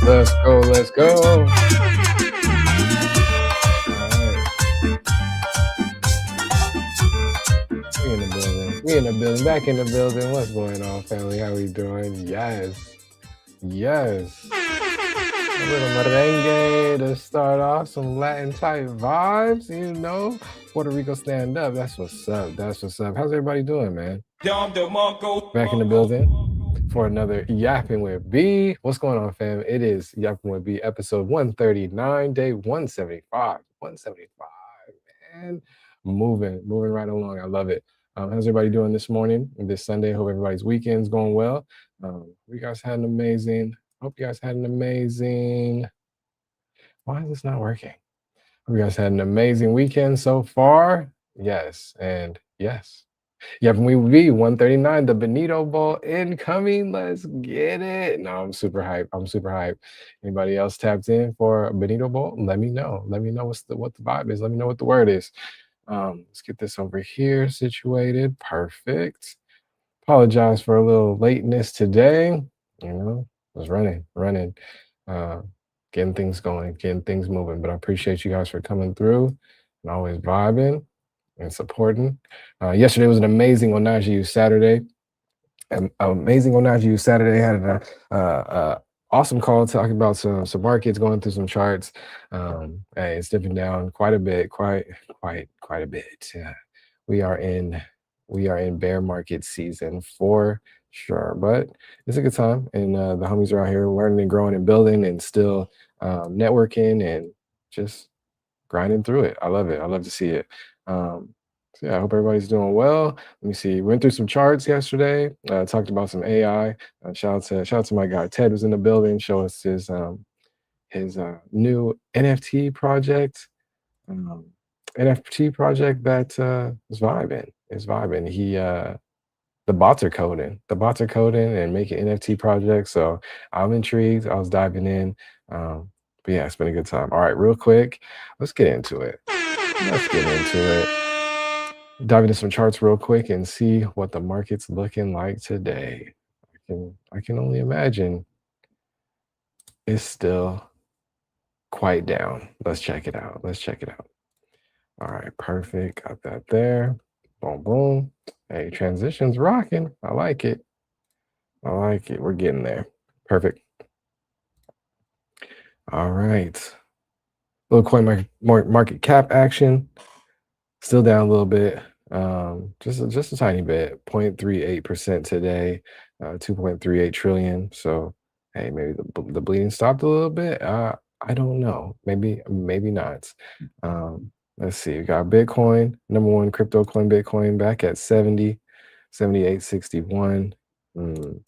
Let's go. Let's go. All right. We in the building. We in the building. Back in the building. What's going on, family? How we doing? Yes. Yes. A little merengue to start off. Some Latin type vibes, you know. Puerto Rico stand up. That's what's up. That's what's up. How's everybody doing, man? Back in the building for another Yappin with B. What's going on, fam? It is Yappin with B, episode 139, day 175. 175, man. Moving right along. I love it. How's everybody doing this morning, this Sunday? Hope everybody's weekend's going well. You guys had an amazing, hope you guys had an amazing, why is this not working? Hope you guys had an amazing weekend so far. Yes, and yes. YwB139, the Benito Bowl incoming. Let's get it. No, I'm super hyped. I'm super hyped. Anybody else tapped in for Benito Bowl? Let me know. Let me know what the vibe is. Let me know what the word is. Let's get this over here situated. Perfect. Apologize for a little lateness today. You know, I was running, getting things going, getting things moving. But I appreciate you guys for coming through and always vibing and supporting. Yesterday was an amazing Onaji Saturday. Amazing Onaji Saturday. Had an awesome call talking about some markets, going through some charts. Hey, it's dipping down quite a bit, quite a bit. We are in bear market season for sure, but it's a good time, and the homies are out here learning and growing and building and still networking and just grinding through it. I love it. I love to see it. So yeah, I hope everybody's doing well. Let me see. Went through some charts yesterday. Talked about some AI. Shout out to my guy Ted, who's in the building. Show us his new NFT project. NFT project that is vibing. Is vibing. He the bots are coding. The bots are coding and making NFT projects. So I'm intrigued. I was diving in. But yeah, it's been a good time. All right, real quick, let's get into it. Let's get into it. Dive into some charts real quick and see what the market's looking like today. I can only imagine it's still quite down. Let's check it out. Let's check it out. All right, perfect. Got that there. Boom, boom. Hey, transition's rocking. I like it. I like it. We're getting there. Perfect. All right. Little coin market cap action. Still down a little bit. Just a tiny bit. 0.38% today. 2.38 trillion. So hey, maybe the bleeding stopped a little bit. I don't know. Maybe not. Let's see. We got Bitcoin, number one crypto coin, Bitcoin, back at 70, 78.61. The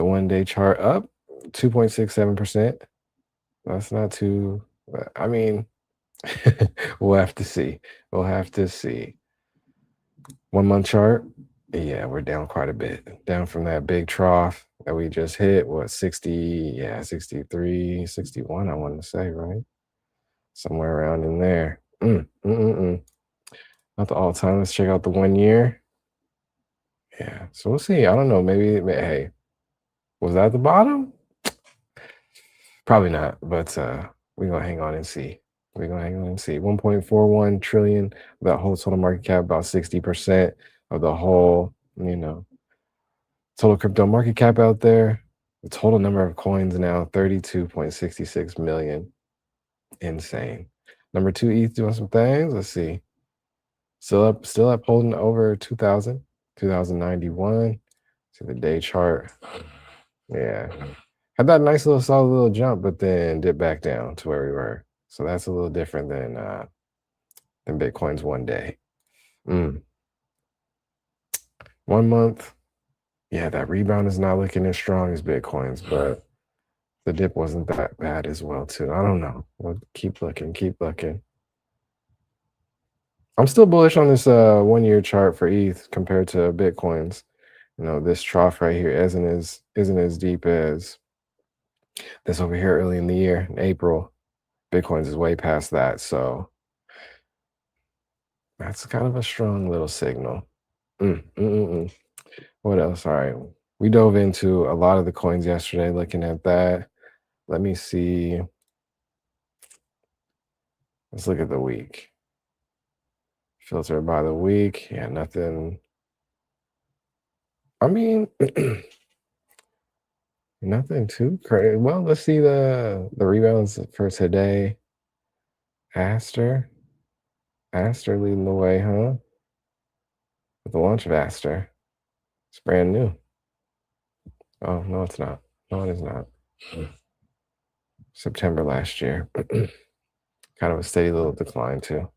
1 day chart up 2.67%. That's not too, I mean, we'll have to see. We'll have to see. 1 month chart. Yeah, we're down quite a bit. Down from that big trough that we just hit. What, 60? Yeah, 63, 61, I want to say, right? Somewhere around in there. Not the all time. Let's check out the 1 year. Yeah, so we'll see. I don't know. Maybe hey, was that the bottom? Probably not, but we're gonna hang on and see. We're gonna hang on and see. 1.41 trillion, that whole total market cap, about 60% of the whole, total crypto market cap out there. The total number of coins now, 32.66 million. Insane. Number 2 ETH doing some things. Let's see. Still up holding over 2,000, 2,091. See the day chart. Yeah. Had that nice little solid little jump, but then dipped back down to where we were. So that's a little different than Bitcoin's 1 day. 1 month. Yeah, that rebound is not looking as strong as Bitcoin's, but the dip wasn't that bad as well, too. I don't know. We'll keep looking. I'm still bullish on this 1 year chart for ETH compared to Bitcoin's. This trough right here isn't as deep as this over here early in the year, in April. Bitcoin's is way past that, so that's kind of a strong little signal. What else? All right, we dove into a lot of the coins yesterday, looking at that. Let me see. Let's look at the week. Filter by the week. Yeah, nothing. I mean, nothing too crazy. Well, let's see the rebounds for today. Aster leading the way, huh? With the launch of Aster. It's brand new. Oh, no, it's not. No, it is not. September last year. Kind of a steady little decline, too.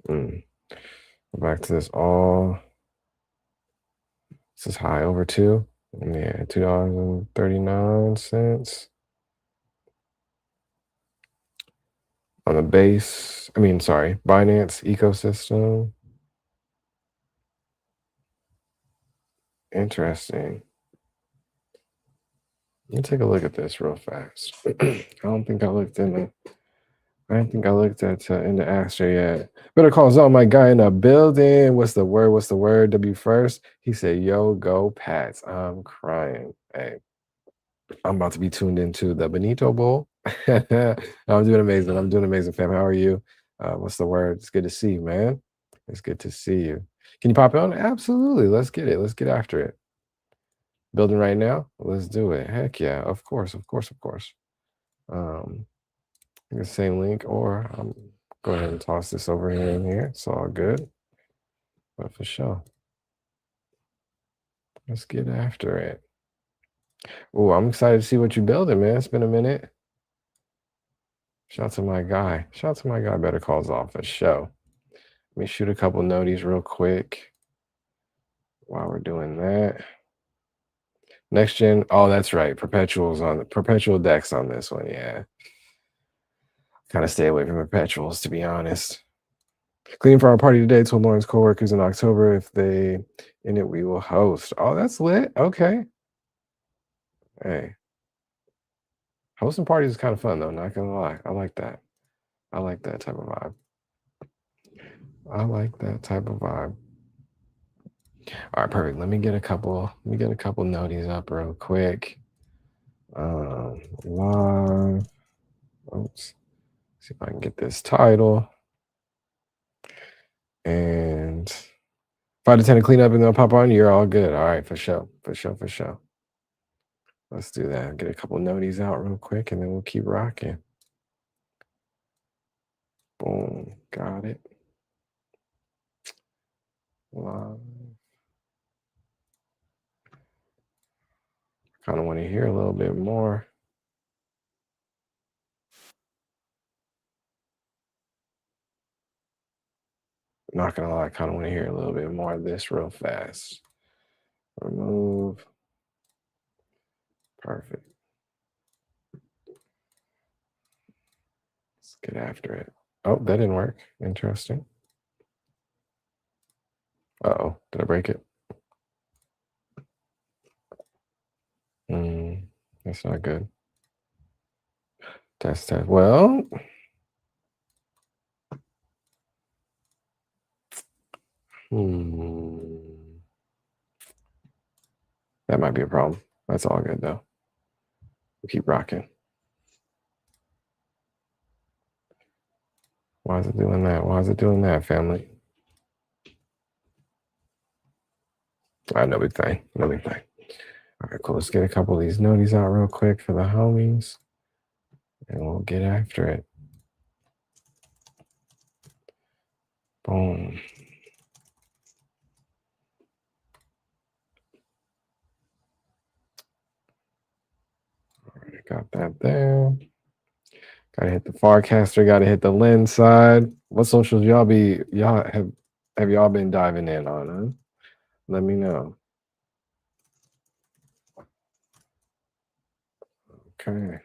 Go back to this all. This is high over 2. Yeah, $2.39. On the base, Binance ecosystem. Interesting. Let me take a look at this real fast. I don't think I looked at into Aster yet. Better calls out my guy in the building. What's the word? W first. He said, "Yo, go Pats." I'm crying. Hey, I'm about to be tuned into the BENITOBOWL. I'm doing amazing, fam. How are you? What's the word? It's good to see you, man. It's good to see you. Can you pop on? Absolutely. Let's get it. Let's get after it. Building right now? Let's do it. Heck yeah. Of course. The same link, or I'm go ahead and toss this over here and here. It's all good. But for sure. Let's get after it. Oh, I'm excited to see what you're building, man. It's been a minute. Shout out to my guy. Better calls off for show. Let me shoot a couple noties real quick while we're doing that. Next gen. Oh, that's right. Perpetual decks on this one. Yeah. Kind of stay away from perpetuals, to be honest. Cleaning for our party today. Told Lauren's coworkers in October if they in it, we will host. Oh, that's lit. Okay. Hey. Hosting parties is kind of fun though, not gonna lie. I like that. I like that type of vibe. All right, perfect. Let me get a couple noties up real quick. Live. Oops. See if I can get this title. And 5 to 10 to clean up and then pop on. You're all good. All right, for sure. Let's do that. Get a couple noties out real quick and then we'll keep rocking. Boom. Got it. Live. Kind of want to hear a little bit more. Not gonna lie, I kind of want to hear a little bit more of this real fast. Remove. Perfect. Let's get after it. Oh, that didn't work. Interesting. Uh-oh, did I break it? That's not good. Test. Well, that might be a problem. That's all good though. We'll keep rocking. Why is it doing that? Family? All right, no big thing. All right, cool. Let's get a couple of these noties out real quick for the homies, and we'll get after it. Boom. All right, got that there. Gotta hit the Farcaster, gotta hit the lens side. What socials y'all have y'all been diving in on, huh? Let me know. Okay.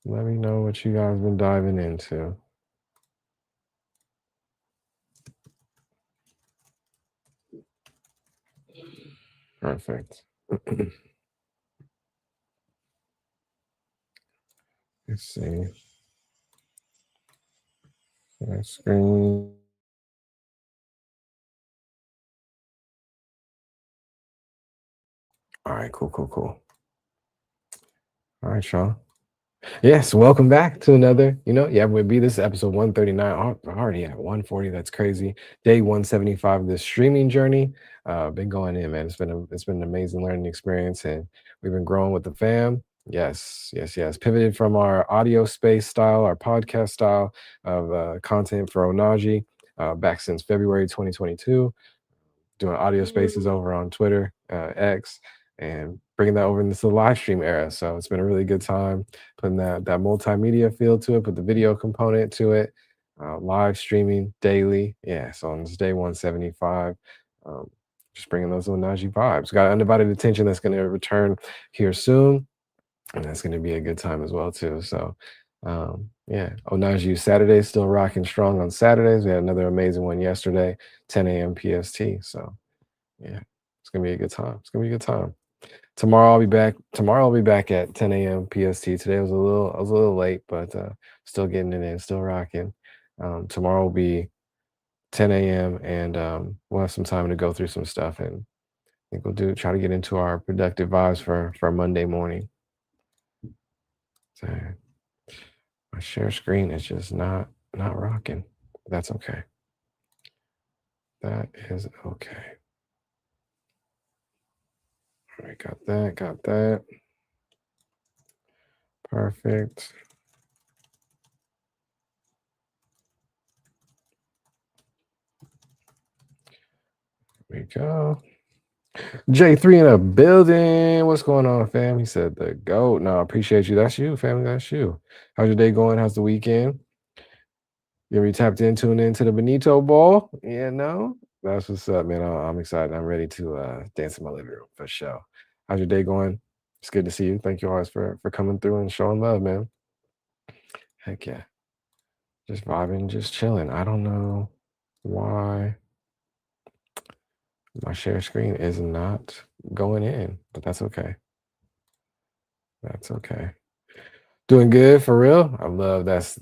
Let me know what you guys been diving into. Perfect. Let's see. My screen. All right, cool. All right, y'all. Yes, welcome back to another, YwB. This is episode 139. Already at 140. That's crazy. Day 175 of this streaming journey. Been going in, man. It's been an amazing learning experience, and we've been growing with the fam. Yes. Pivoted from our audio space style, our podcast style of content for Onaji back since February 2022, doing audio spaces over on Twitter, X, and bringing that over into the live stream era. So it's been a really good time putting that multimedia feel to it, put the video component to it, live streaming daily. Yeah, so on this day 175, um, just bringing those little Najee vibes. Got undivided attention that's going to return here soon, and that's going to be a good time as well too. So yeah, Onaji Saturday still rocking strong on Saturdays. We had another amazing one yesterday, 10 a.m. PST. So yeah, it's gonna be a good time. It's gonna be a good time. Tomorrow I'll be back. Tomorrow I'll be back at 10 a.m. PST. Today I was a little late, but still getting it in, still rocking. Tomorrow will be 10 a.m. and we'll have some time to go through some stuff, and I think we'll try to get into our productive vibes for Monday morning. So, my share screen is just not rocking. That's okay. That is okay. All right, got that. Perfect. There we go. J3 in a building. What's going on, fam? He said the GOAT. No, I appreciate you. That's you, family. That's you. How's your day going? How's the weekend? You ever tapped in, tuned into the Benito Bowl? Yeah, no? That's what's up, man. I'm excited. I'm ready to dance in my living room for sure. How's your day going? It's good to see you. Thank you always for coming through and showing love, man. Heck yeah. Just vibing, just chilling. I don't know why my share screen is not going in, but that's okay. That's okay. Doing good for real. I love that's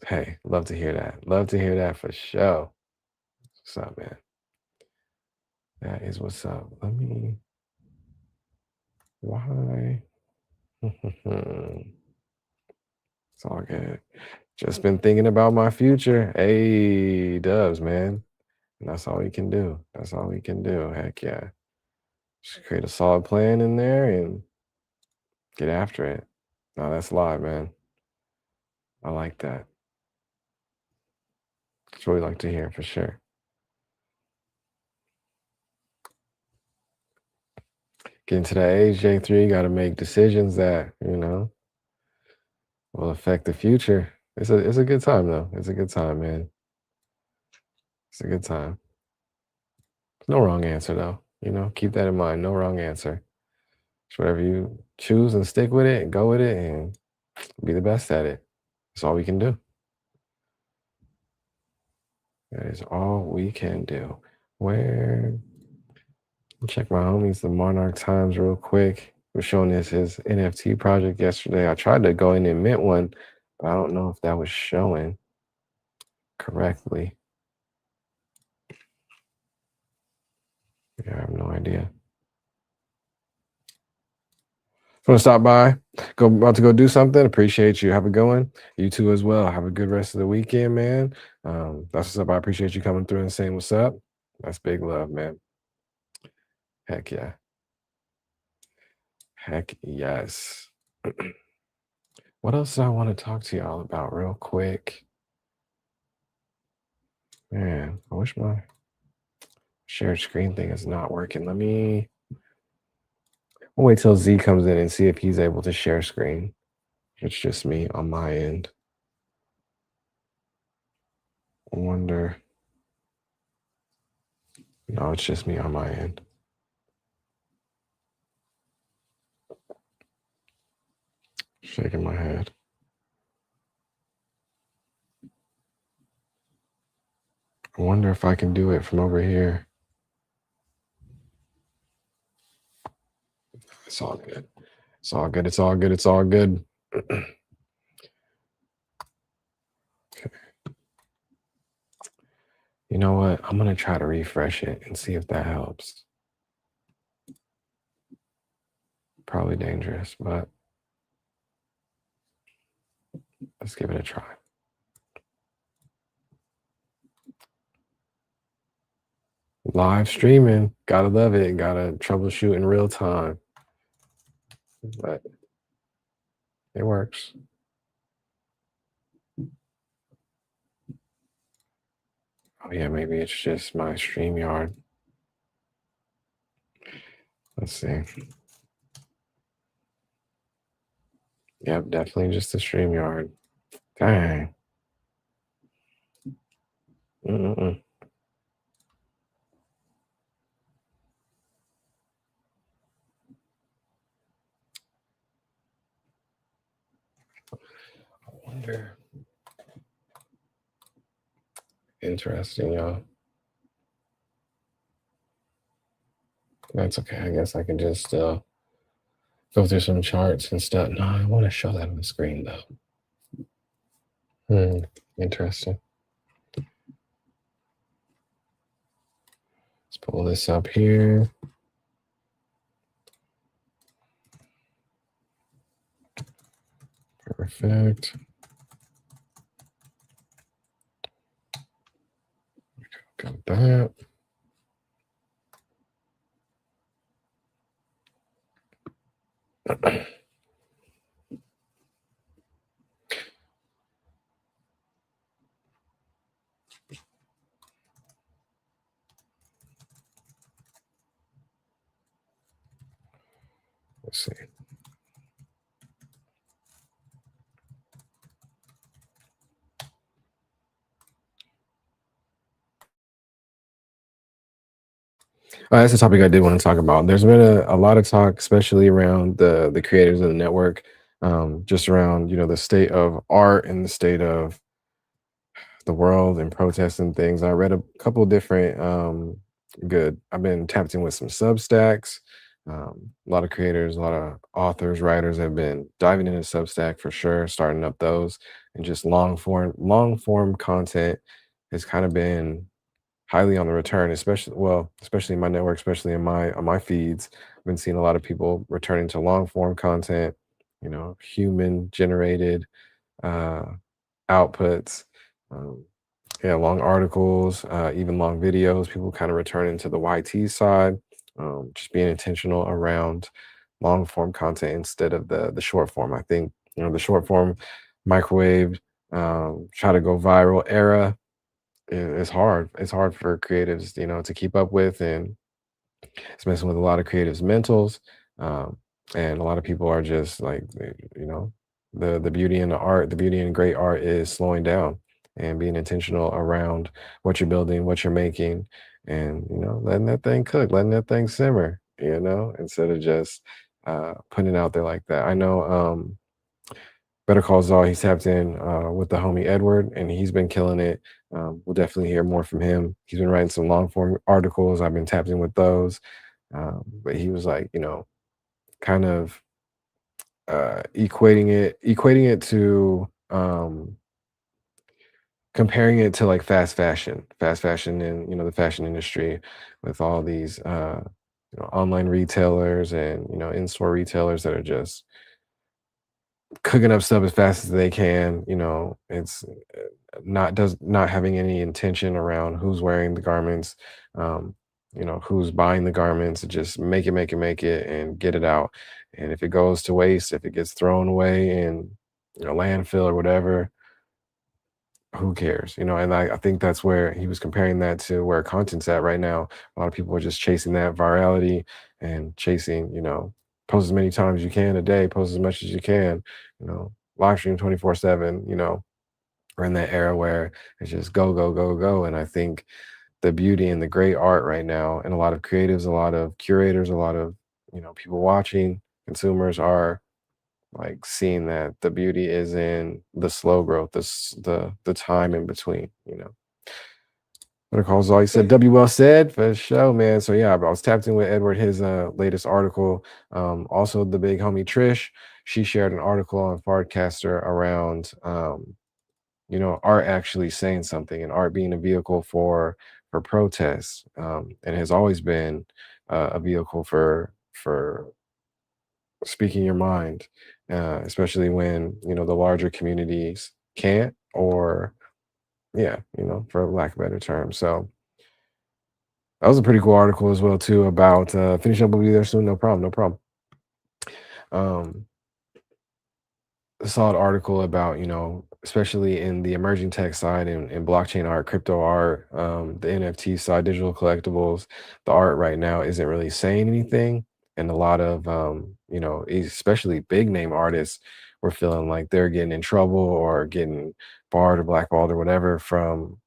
hey, love to hear that. Love to hear that for sure. What's up, man? That is what's up. Let me why? It's all good. Just been thinking about my future. Hey, Dubs, man. And that's all we can do. That's all we can do. Heck yeah. Just create a solid plan in there and get after it. No, that's live, man. I like that. It's really like to hear for sure. Getting to that age, J3, got to make decisions that, will affect the future. It's a good time though. It's a good time, man. It's a good time. No wrong answer though. Keep that in mind. No wrong answer. It's whatever you choose and stick with it and go with it and be the best at it. That's all we can do. That is all we can do. Check my homies, the Monarch Times, real quick. We're showing this his NFT project yesterday. I tried to go in and mint one, but I don't know if that was showing correctly. Yeah, I have no idea. Want to stop by? About to go do something? Appreciate you. Have a good one. You too as well. Have a good rest of the weekend, man. That's what's up. I appreciate you coming through and saying what's up. That's big love, man. Heck yeah. Heck yes. What else do I want to talk to y'all about real quick? Man, I wish my shared screen thing is not working. We'll wait till Z comes in and see if he's able to share screen. It's just me on my end. I wonder. No, it's just me on my end. Shaking my head. I wonder if I can do it from over here. It's all good. It's all good. It's all good. It's all good. Okay. You know what? I'm going to try to refresh it and see if that helps. Probably dangerous, but let's give it a try. Live streaming, gotta love it. Gotta troubleshoot in real time, but it works. Oh yeah, maybe it's just my StreamYard. Let's see. Yep, definitely just the StreamYard. Dang. Mm-mm. I wonder. Interesting, y'all. That's okay. I guess I can just go through some charts and stuff. No, I want to show that on the screen though. Interesting. Let's pull this up here. Perfect. Got that. Let's see. That's a topic I did want to talk about. There's been a lot of talk, especially around the creators of the network, just around the state of art and the state of the world and protests and things. I read a couple different good. I've been tapped in with some Substacks. A lot of creators, a lot of authors, writers have been diving into Substack for sure, starting up those, and just long form content has kind of been highly on the return, especially in my network, especially in my on my feeds. I've been seeing a lot of people returning to long form content, human generated uh, outputs. Um, yeah, long articles, even long videos. People kind of returning to the YT side, just being intentional around long form content instead of the short form. I think the short form microwave, try to go viral era it's hard. It's hard for creatives, to keep up with, and it's messing with a lot of creatives' mentals. Um, and a lot of people are just like, the beauty in the art, the beauty in great art is slowing down and being intentional around what you're building, what you're making, and letting that thing cook, letting that thing simmer, instead of just putting it out there like that. I know Better Call Saul, he's tapped in with the homie Edward, and he's been killing it. We'll definitely hear more from him. He's been writing some long form articles. I've been tapped in with those. But he was like, kind of equating it to comparing it to like fast fashion in the fashion industry with all these online retailers and in-store retailers that are just cooking up stuff as fast as they can. It's not having any intention around who's wearing the garments, um, who's buying the garments. Just make it, and get it out. And if it goes to waste, if it gets thrown away in landfill or whatever, who cares? And I think that's where he was comparing that to where content's at right now. A lot of people are just chasing that virality and chasing, post as many times as you can a day, post as much as you can, live stream 24/7. We're in that era where it's just go, go, go, go. And I think the beauty and the great art right now, and a lot of creatives, a lot of curators, a lot of people watching, consumers are like seeing that the beauty is in the slow growth, the time in between. Better Call Saul, he said, "W well said for sure, man." So yeah, I was tapped in with Edward, his latest article. Also, the big homie Trish, she shared an article on Farcaster around art actually saying something, and art being a vehicle for protests, and has always been a vehicle for speaking your mind, especially when the larger communities can't, or yeah, for lack of a better term. So that was a pretty cool article as well too about finish up. We'll be there soon. No problem. No problem. Um, I saw an article about, especially in the emerging tech side and blockchain art, crypto art, the NFT side, digital collectibles, the art right now isn't really saying anything. And a lot of, especially big name artists were feeling like they're getting in trouble or getting barred or blackballed or whatever from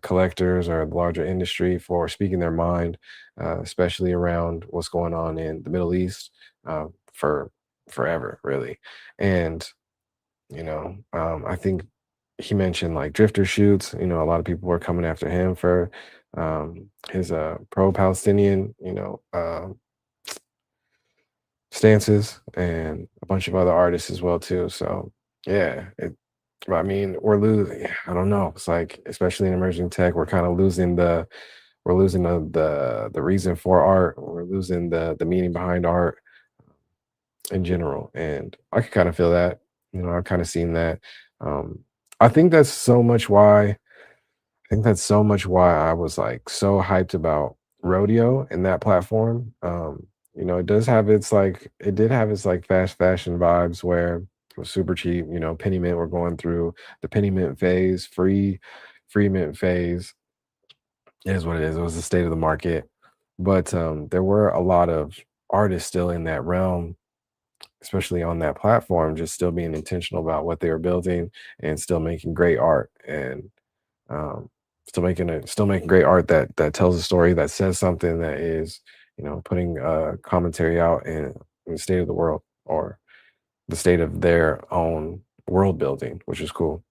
collectors or the larger industry for speaking their mind, especially around what's going on in the Middle East for forever, really. And I think he mentioned like drifter shoots. A lot of people were coming after him for his pro-Palestinian, stances, and a bunch of other artists as well too. So yeah, I mean, we're losing. I don't know. It's like, especially in emerging tech, we're kind of losing the reason for art. We're losing the meaning behind art in general, and I could kind of feel that. I've kind of seen that. Um, I think that's so much why. I think that's so much why I was like so hyped about rodeo and that platform. It did have its like fast fashion vibes where it was super cheap. Penny Mint were going through the Penny Mint phase, free mint phase. It is what it is. It was the state of the market, but there were a lot of artists still in that realm, especially on that platform, just still being intentional about what they were building and still making great art, and um, still making great art that tells a story, that says something, that is putting commentary out in the state of the world, or the state of their own world building, which is cool.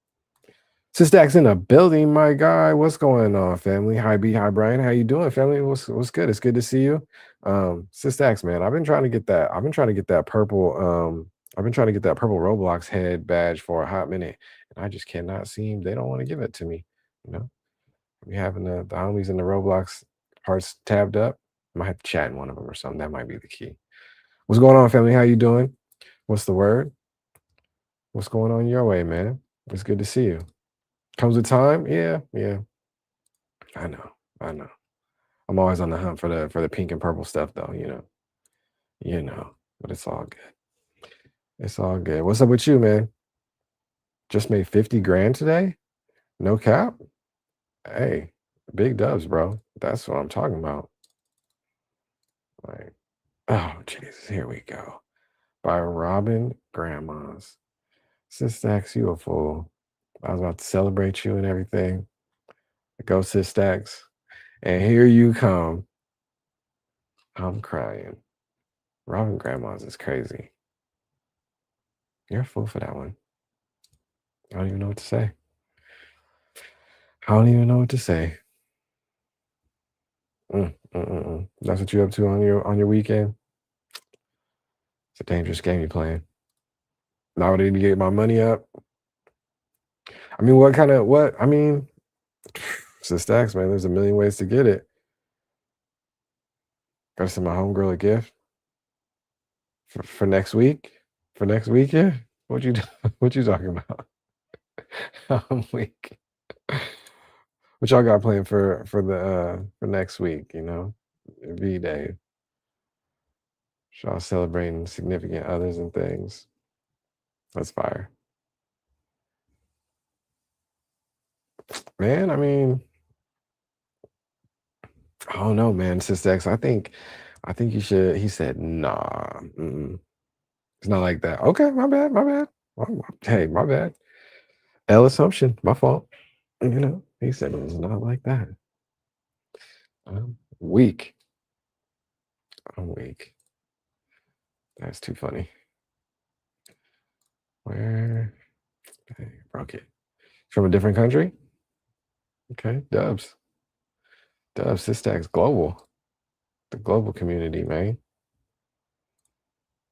Sistak's in the building, my guy. What's going on, family? Hi B, hi Brian. How you doing, family? What's good? It's good to see you. Sistak's, man. I've been trying to get that. I've been trying to get that purple. I've been trying to get that purple Roblox head badge for a hot minute, and I just cannot seem. They don't want to give it to me. You know, we having the homies in the Roblox parts tabbed up. I might have to chat in one of them or something. That might be the key. What's going on, family? How you doing? What's the word? What's going on your way, man? It's good to see you. Comes with time. Yeah, yeah. I know. I know. I'm always on the hunt for the pink and purple stuff though, but it's all good. It's all good. What's up with you, man? Just made 50 grand today? No cap? Hey, big dubs, bro. That's what I'm talking about. Like, oh Jesus, here we go. By Robin Grandmas. Sis Stacks, you a fool. I was about to celebrate you and everything. Go Sis Stacks. And here you come. I'm crying. Robin Grandmas is crazy. You're a fool for that one. I don't even know what to say. I don't even know what to say. That's what you're up to on your weekend? It's a dangerous game you're playing. Now I need to get my money up. I mean, I mean, it's the stacks, man. There's a million ways to get it. Gotta send my homegirl a gift for next week. For next weekend? What you what you talking about? I'm weak. What y'all got planned for next week, V-Day? Y'all celebrating significant others and things. That's fire. Man, I mean, I don't know, man. Sister X, I think you should. He said, nah, it's not like that. Okay, my bad, my bad. Hey, my bad. L assumption, my fault. He said it was not like that. I'm weak. I'm weak. That's too funny. Where? Hey, broke it. From a different country? Okay, dubs. Dubs, Sister X global. The global community, man.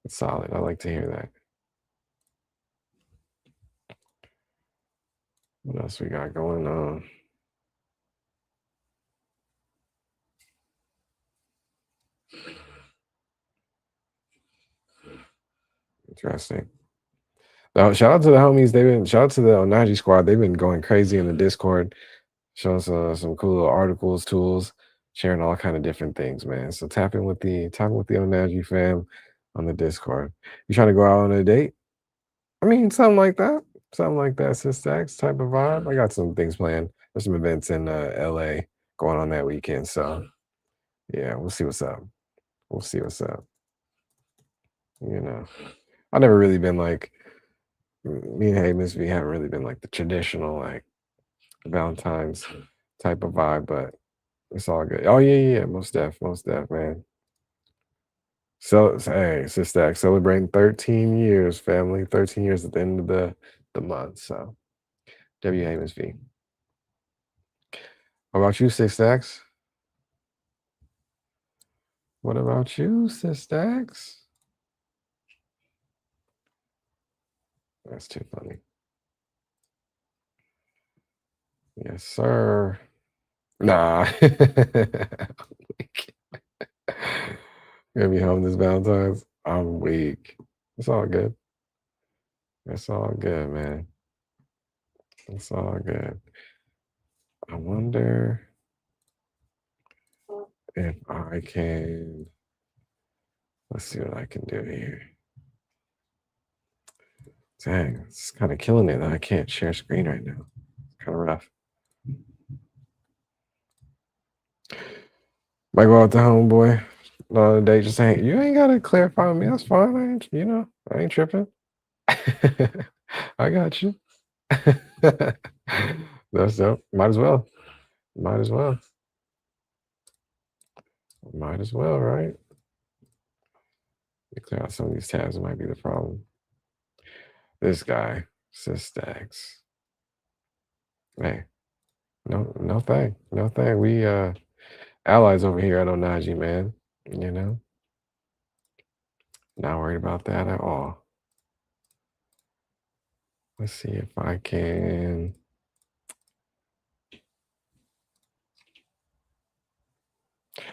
It's solid. I like to hear that. What else we got going on? Interesting. Now, shout out to the homies. Shout out to the Onaji squad. They've been going crazy in the Discord, showing some cool little articles, tools, sharing all kind of different things, man. So tap in with the Onaji fam on the Discord. You trying to go out on a date? I mean, something like that. Something like that, Sistax type of vibe. I got some things planned. There's some events in LA going on that weekend. So yeah, we'll see what's up. We'll see what's up. You know. I've never really been like me and Hey Miss V haven't really been like the traditional like Valentine's type of vibe, but it's all good. Oh yeah, most def, man. So hey, Sistax celebrating 13 years, family. 13 years at the end of the month. So W Hey Miss V. How about you, Sistax? What about you, Sistax? That's too funny. Yes, sir. Nah. Gonna be home this Valentine's. I'm weak. It's all good. It's all good, man. It's all good. I wonder if I can. Let's see what I can do here. Dang, it's kind of killing it that I can't share screen right now. It's kind of rough. Might go out to homeboy the other day. Just saying, you ain't gotta clarify with me. That's fine. I ain't tripping. I got you. That's dope. Might as well. Might as well. Might as well, right? Clear out some of these tabs. It might be the problem. This guy, Sistax. Hey, no thing. No thing. We allies over here at Onaji, man. You know? Not worried about that at all. Let's see if I can.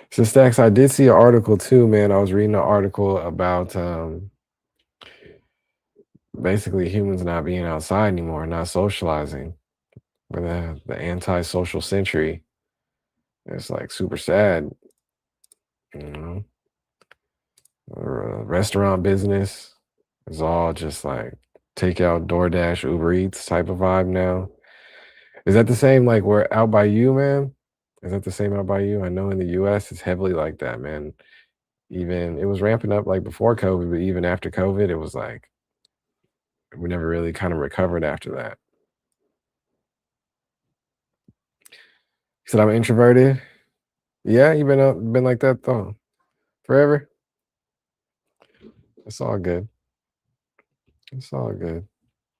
Sistax, I did see an article too, man. I was reading an article about basically humans not being outside anymore, not socializing. We're the anti-social century. It's like super sad, you know. Restaurant business is all just like takeout, DoorDash, Uber Eats type of vibe now. Is that the same like where out by you, man? Is that the same out by you? I know in the US it's heavily like that, man. Even it was ramping up like before COVID, but even after COVID, it was like we never really kind of recovered after that. He said I'm introverted. Yeah, you been like that though forever. It's all good. It's all good.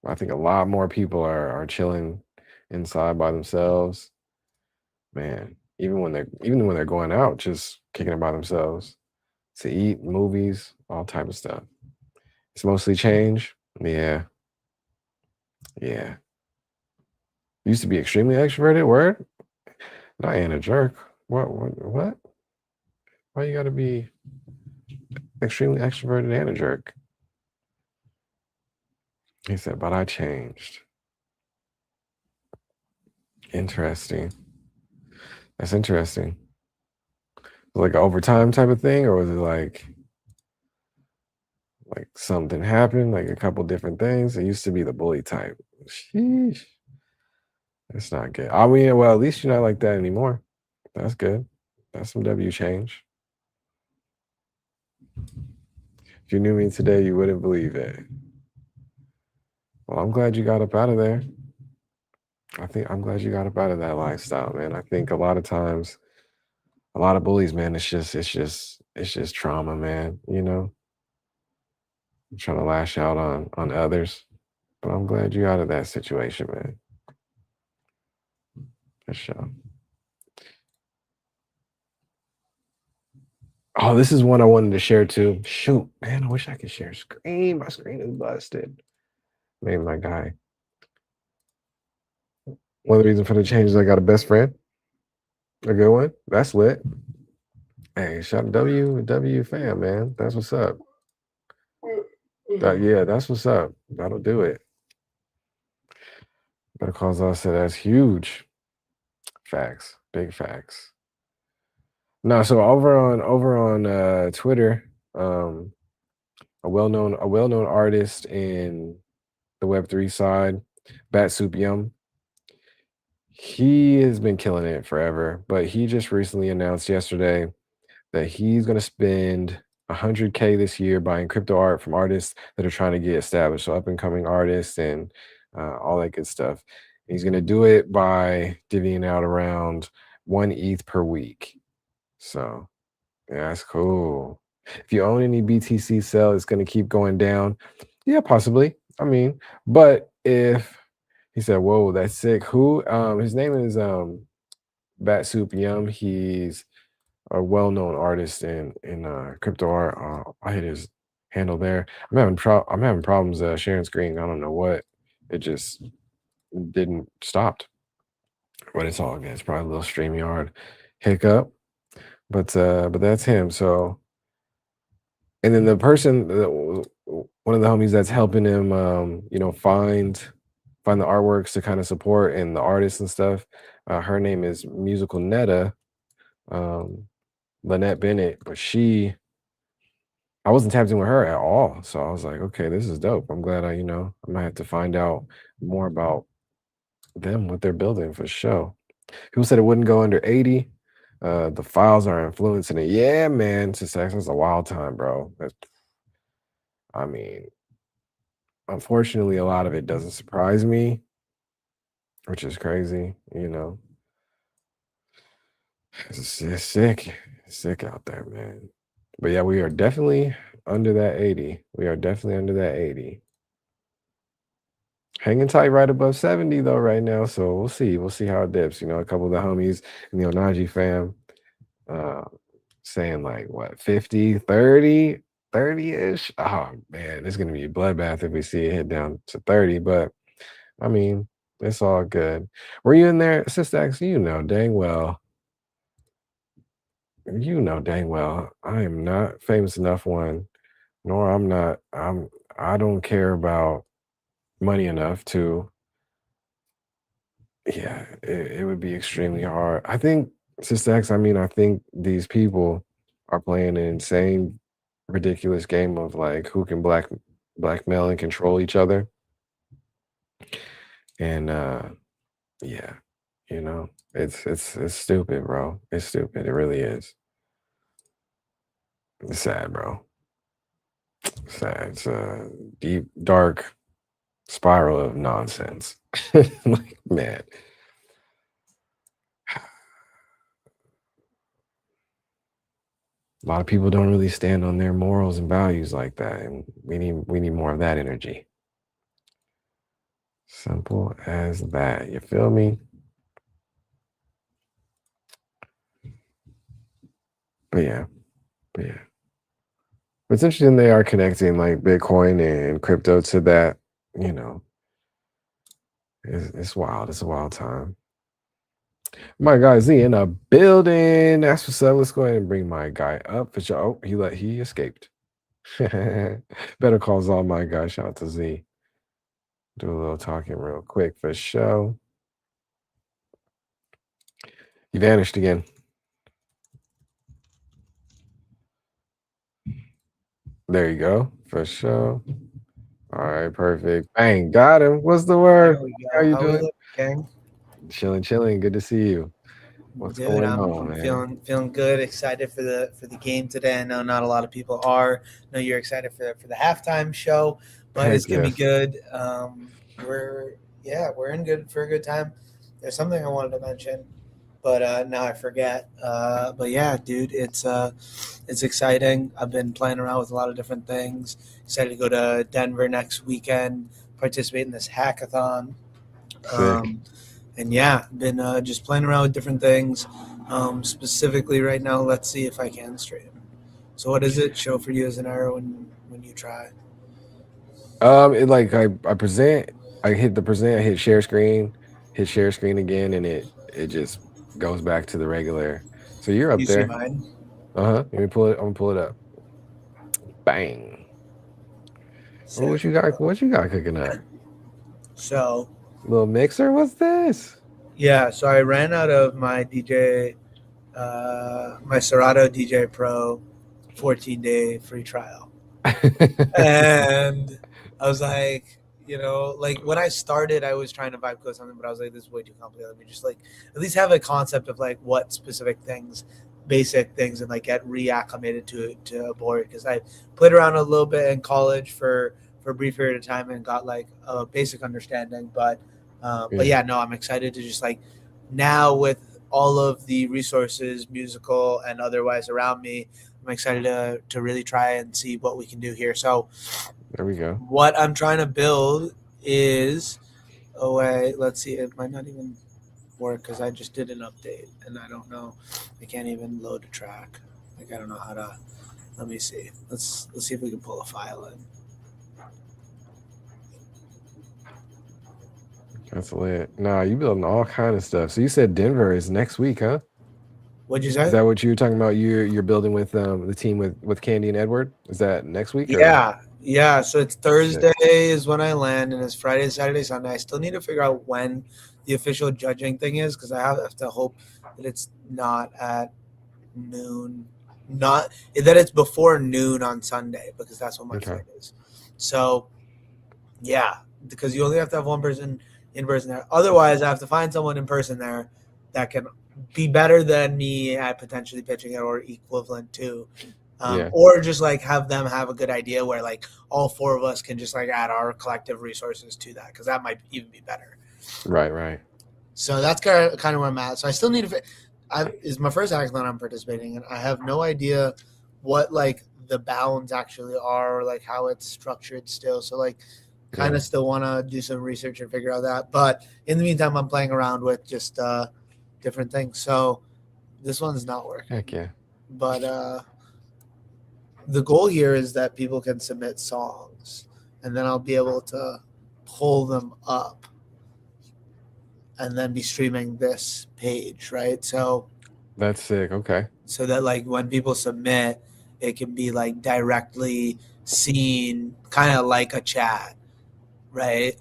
I think a lot more people are chilling inside by themselves. Man, even when they're going out, just kicking it by themselves to eat, movies, all type of stuff. It's mostly change. Yeah, yeah. Used to be extremely extroverted. Word. Not and a jerk. What? Why you gotta be extremely extroverted and a jerk? He said, but I changed. Interesting. That's interesting. Like an overtime type of thing, or was it like something happened, like a couple different things? It used to be the bully type. Sheesh. That's not good. I mean, well, at least you're not like that anymore. That's good. That's some W change. If you knew me today, you wouldn't believe it. Well, I'm glad you got up out of there. I'm glad you got up out of that lifestyle, man. I think a lot of times, a lot of bullies, man, it's just trauma, man. You know, trying to lash out on others. But I'm glad you out of that situation, man. For sure. Oh, this is one I wanted to share too. Shoot, man, I wish I could share screen. My screen is busted. Maybe my guy. One of the reasons for the change is I got a best friend. A good one. That's lit. Hey, shout out W fam, man. That's what's up. Yeah, that's what's up. That'll do it. Better calls us. So that's huge. Facts. Big facts. No, so over on Twitter, um, a well known artist in the Web3 side, Bat Soup Yum. He has been killing it forever, but he just recently announced yesterday that he's going to spend 100K this year buying crypto art from artists that are trying to get established, so up and coming artists and all that good stuff. He's going to do it by divvying out around 1 ETH per week. So yeah, that's cool. If you own any BTC cell, it's going to keep going down. Yeah, possibly. I mean, but if he said, "Whoa, that's sick." Who? His name is Bat Soup Yum. He's a well-known artist in crypto art. I hit his handle there. I'm having problems sharing screen. I don't know what. It just didn't stopped, but it's all good. It's probably a little StreamYard hiccup, but that's him. So, and then the person, one of the homies that's helping him, find the artworks to kind of support and the artists and stuff. Her name is Musical Netta. Um, Lynette Bennett, but I wasn't tapped in with her at all. So I was like, okay, this is dope. I'm glad I might have to find out more about them, what they're building for sure. People said it wouldn't go under 80. The files are influencing it. Yeah, man. Success is a wild time, bro. I mean, unfortunately, a lot of it doesn't surprise me, which is crazy. It's sick. It's sick out there, man. But yeah, we are definitely under that 80. We are definitely under that 80. Hanging tight right above 70 though right now. So we'll see. We'll see how it dips. A couple of the homies in the Onaji fam uh saying like what 50, 30, 30-ish. Oh man, it's gonna be a bloodbath if we see it hit down to 30. But I mean, it's all good. Were you in there, Sister X? You know dang well, I am not famous enough one, nor I don't care about money enough to. Yeah, it would be extremely hard. I think, Sister X, I think these people are playing an insane, ridiculous game of like who can blackmail and control each other. And yeah, it's stupid, bro. It's stupid. It really is. It's sad, bro. Sad. It's a deep, dark spiral of nonsense. Like, man. A lot of people don't really stand on their morals and values like that, and we need more of that energy. Simple as that. You feel me? But yeah, but yeah. It's interesting they are connecting like Bitcoin and crypto to that. You know, it's wild. It's a wild time. My guy Z in a building. That's what's up. Let's go ahead and bring my guy up for sure. Oh, he escaped. Better calls all my guys. Shout out to Z. Do a little talking real quick for show. He vanished again. There you go. For sure. All right, perfect. Bang, got him. What's the word? There we How go. you How we doing? look, gang? Chilling, chilling. Good to see you. What's Dude, going I'm on, I'm man? feeling good. Excited for the game today. I know not a lot of people are. I know you're excited for the halftime show, but it's Heck gonna be yes. good. We're in good for a good time. There's something I wanted to mention, but now I forget. But yeah, dude, it's exciting. I've been playing around with a lot of different things. Excited to go to Denver next weekend, participate in this hackathon. Sick. Um, and yeah, been just playing around with different things. Specifically, right now, let's see if I can stream. So, what is it? Show for you as an arrow when you try. It like I present, I hit the present, I hit share screen again, and it just goes back to the regular. So you're up You see there. mine? Uh-huh. Let me pull it. I'm gonna pull it up. Bang. Oh, what you got? What you got cooking up? So Little mixer? What's this? yeah, so I ran out of my DJ, my Serato DJ Pro 14-day free trial. And I was like, like when I started, I was trying to vibe code something, but I was like, this is way too complicated. Let me just like at least have a concept of like what specific things, basic things, and like get reacclimated to a board, because I played around a little bit in college for a brief period of time and got like a basic understanding. But yeah, no, I'm excited to just like now with all of the resources, musical and otherwise around me, I'm excited to really try and see what we can do here. So There we go. what I'm trying to build is a way. Let's see, it might not even work because I just did an update and I don't know. I can't even load a track. Like I don't know how to. Let me see. Let's see if we can pull a file in. That's lit. Nah, you building all kind of stuff. So you said Denver is next week, huh? What'd you Is say? that what you were talking about? You're building with the team with Candy and Edward? Is that next week? Or? Yeah. So it's Thursday is when I land, and it's Friday, Saturday, Sunday. I still need to figure out when the official judging thing is, because I have to hope that it's not at noon, not that it's before noon on Sunday, because that's when my flight is. So yeah, because you only have to have one person in person there. Otherwise, I have to find someone in person there that can be better than me at potentially pitching it or equivalent to. Or just like have them have a good idea where like all four of us can just like add our collective resources to that, because that might even be better. Right. So that's kind of where I'm at. So I still need to. Is my first hackathon I'm participating in. I have no idea what like the bounds actually are, or like how it's structured still. So like kind of still want to do some research and figure out that. But in the meantime, I'm playing around with just different things. So this one's not working. Heck yeah. But the goal here is that people can submit songs, and then I'll be able to pull them up and then be streaming this page, right? So that's sick. Okay. So that like when people submit, it can be like directly seen, kind of like a chat, right?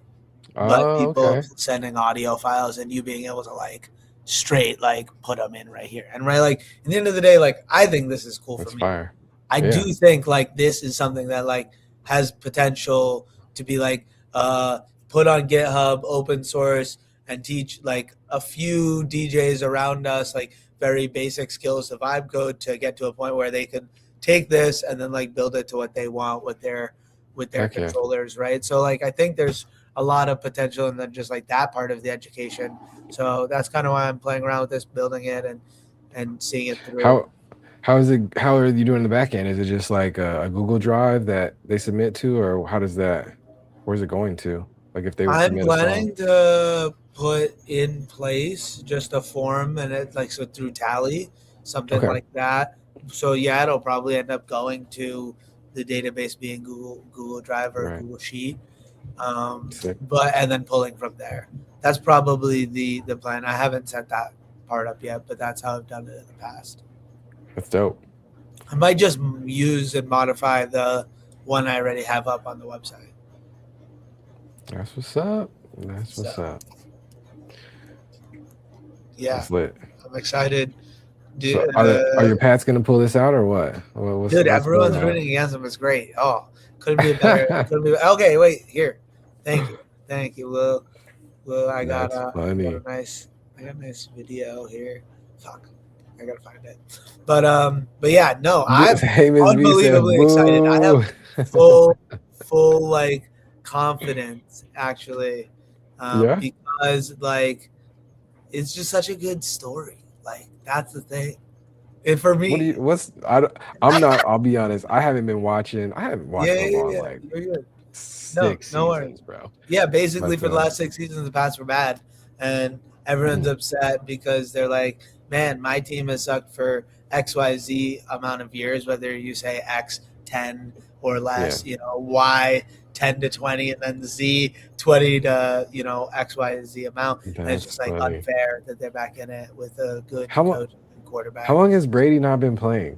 But people sending audio files and you being able to like straight like put them in right here. And right, like at the end of the day, like I think this is cool for me. Fire. I do think like this is something that like has potential to be like put on GitHub, open source, and teach like a few DJs around us like very basic skills of vibe code to get to a point where they can take this and then like build it to what they want with their controllers, right? So like I think there's a lot of potential in then just like that part of the education. So that's kind of why I'm playing around with this, building it and seeing it through. How is it? How are you doing in the back end? Is it just like a Google Drive that they submit to, or how does that? Where's it going to? Like if they would I'm planning to put in place just a form, and it like so through Tally, something like that. So yeah, it'll probably end up going to the database being Google Drive or Google Sheet, but and then pulling from there. That's probably the plan. I haven't set that part up yet, but that's how I've done it in the past. That's dope. I might just use and modify the one I already have up on the website. That's what's up. That's what's up. Yeah, that's lit. I'm excited. So are your Pats gonna pull this out or what? Dude, everyone's rooting against them. It's great. Oh, couldn't be better. Okay, wait here. Thank you, Will. I got a nice video here. Fuck, I gotta find it. But yeah, no, I'm unbelievably excited. I have full like confidence actually, because like it's just such a good story. Like that's the thing. And for me, I'm not. I'll be honest. I haven't been watching. I haven't watched like 6 seasons, bro. Yeah, basically for the last 6 seasons, the Pats were bad, and everyone's upset because they're like, man, my team has sucked for XYZ amount of years, whether you say X 10 or less, Y 10 to 20, and then Z 20 to XYZ amount. And it's just like unfair that they're back in it with a good coach and quarterback. How long has Brady not been playing?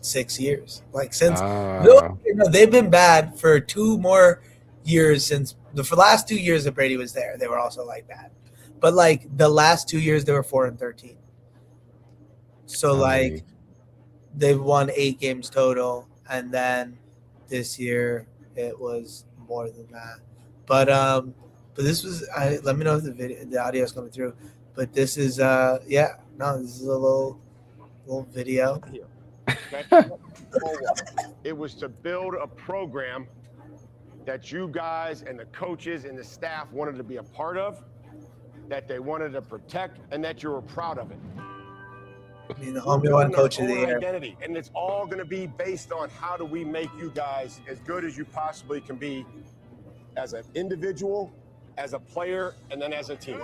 6 years. Like since Ah, they've been bad for 2 more years since for the last 2 years that Brady was there. They were also like bad, but like the last 2 years they were 4-13. So I'm like weak. they've won 8 games total, and then this year it was more than that. But this was let me know if the audio is coming through. But this is yeah, no, this is a little video. Okay? It was to build a program that you guys and the coaches and the staff wanted to be a part of, that they wanted to protect, and that you were proud of it. I mean, the homie one coach of the year. Identity, and it's all going to be based on how do we make you guys as good as you possibly can be as an individual, as a player, and then as a team.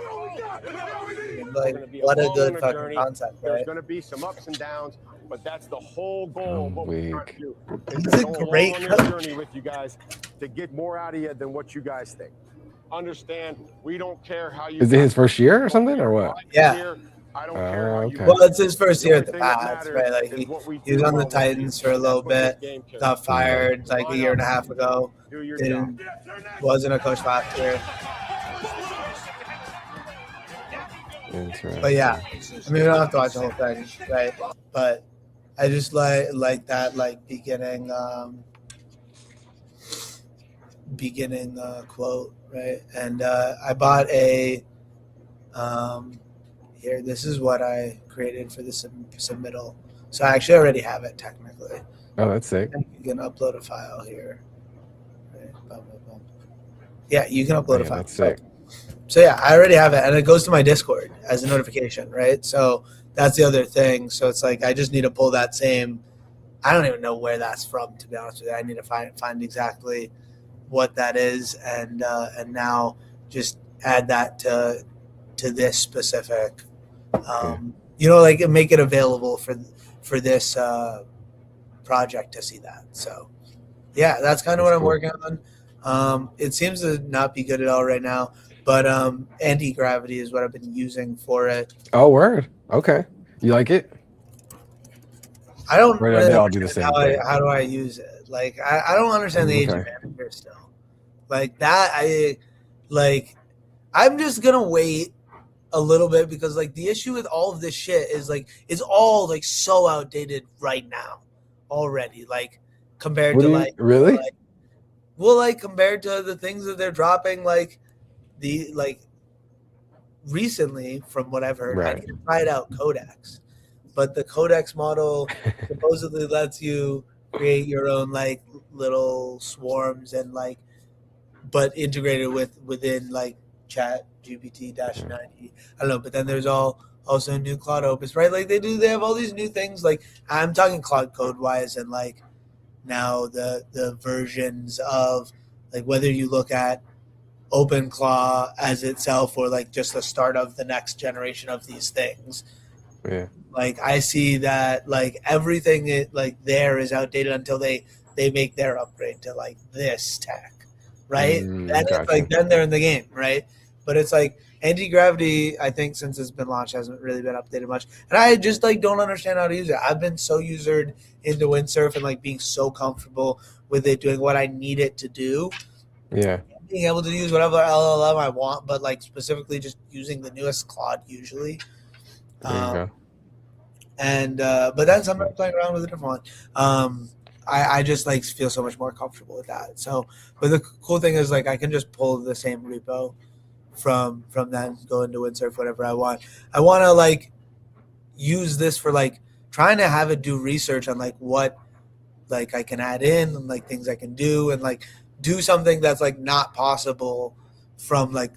Like, what a good fucking concept, right? There's going to be some ups and downs, but that's the whole goal of what we're trying to do. It's a great on this journey with you guys to get more out of you than what you guys think. Understand, we don't care how you. Is it his first year or something, or what? Yeah. I don't care how you. Well, it's his first year at the Pats, right? Like he was on the Titans for a little bit, got fired like a year and a half ago. Wasn't a coach last year. But yeah, I mean, we don't have to watch the whole thing, right? But I just like that beginning quote, right? And I bought a here. This is what I created for the submittal. So I actually already have it technically. Oh, that's sick. You can upload a file here. Right? Yeah, you can upload a file. That's sick. So yeah, I already have it, and it goes to my Discord as a notification, right? So that's the other thing. So it's like I just need to pull that same. I don't even know where that's from, to be honest with you. I need to find exactly what that is, and now just add that to this specific. Like make it available for this project to see that. So yeah, that's kind of what I'm working on. It seems to not be good at all right now. But anti-gravity is what I've been using for it. Oh, word. Okay. You like it? I don't really they all do the same thing. How do I use it? Like, I don't understand the agent manager still. Like, that, I'm just going to wait a little bit because, like, the issue with all of this shit is, like, it's all, like, so outdated right now already. Like, compared to, like. Really? Compared to the things that they're dropping, like, recently, from what I've heard, I need to try it out Codex, but the Codex model supposedly lets you create your own like little swarms and like, but integrated within like Chat GPT-90. I don't know, but then there's also new Claude Opus, right? Like they have all these new things. Like I'm talking Claude code wise, and like now the versions of like whether you look at OpenClaw as itself or like just the start of the next generation of these things. Yeah. Like I see that like everything there is outdated until they make their upgrade to like this tech, right? And gotcha. it's like then they're in the game, right? But it's like anti-gravity, I think since it's been launched hasn't really been updated much. And I just like don't understand how to use it. I've been so usered into Windsurf and like being so comfortable with it doing what I need it to do. Yeah. Being able to use whatever LLM I want, but like specifically just using the newest Claude usually. There you go. And but then sometimes playing around with a different one. I just like feel so much more comfortable with that. So, but the cool thing is like I can just pull the same repo from that, go into Windsurf, whatever I want. I want to like use this for like trying to have it do research on like what like I can add in and like things I can do and like do something that's like not possible from like